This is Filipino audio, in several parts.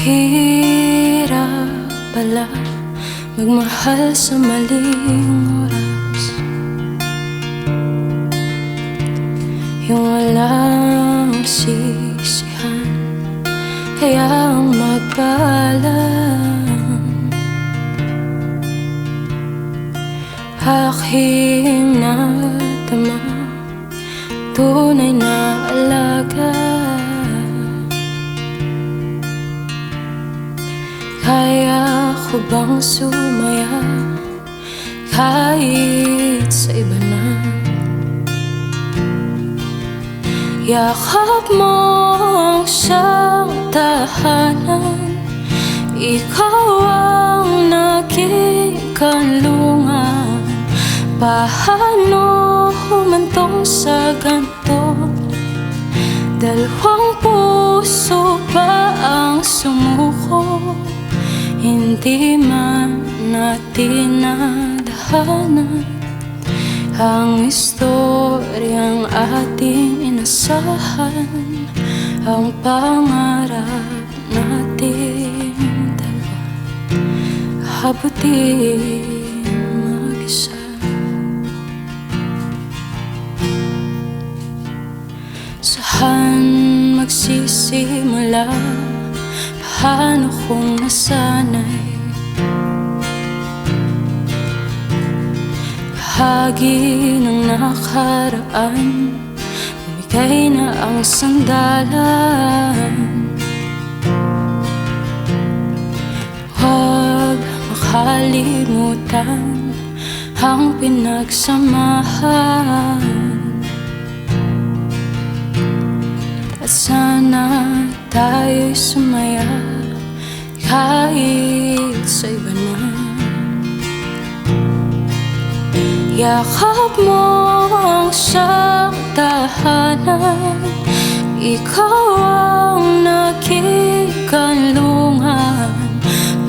Hirap pala magmahal sa maling oras, yung walang sisihan, kaya ang magpaalam. Aking nadama, tunay na alaga. Kaya ko bang sumaya kahit sa iba na? Yakap mo ang siyang tahanan, ikaw ang naging kanlungan. Paano humantong sa ganito? Dalawang puso pa ang sumuko, hindi man natin nadahanan ang istoryang ating inasahan, ang pangarap natin dalawa, abutin mag-isa. Saan magsisimula? Paano kung nasanay? Bahagi ng nakaraan, bumigay na ang sandalan. Huwag makalimutan ang pinagsamahan, at sana tayo'y sumaya kahit sa iba na. Yakap mo ang siyang tahanan, ikaw ang naging kanlungan.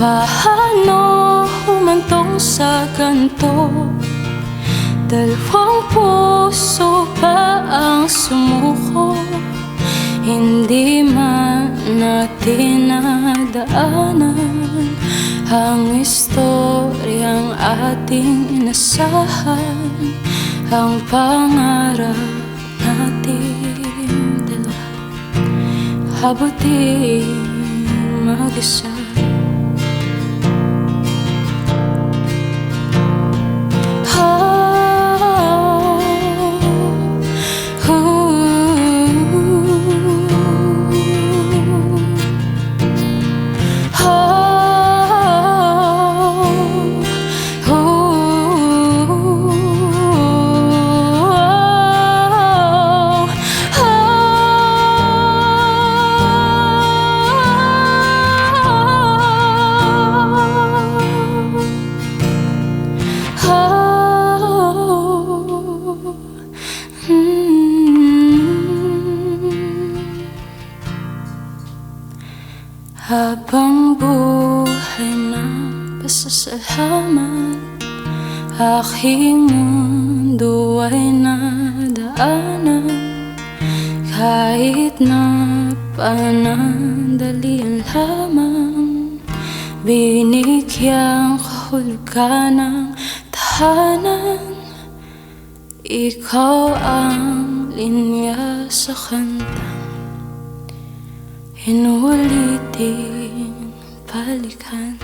Paano humantong sa ganito? Dalawang puso pa ang sumuko, hindi man natin nadaanan ang istoryang ating inasahan, ang pangarap natin dalawa, abutin mag-isa. Habang buhay na pasasalamat, aking mundo ay nadaanan. Kahit na panandalian lamang, binigyang kahulugan ng tahanan. Ikaw ang linya sa kantang inuuliting balikan.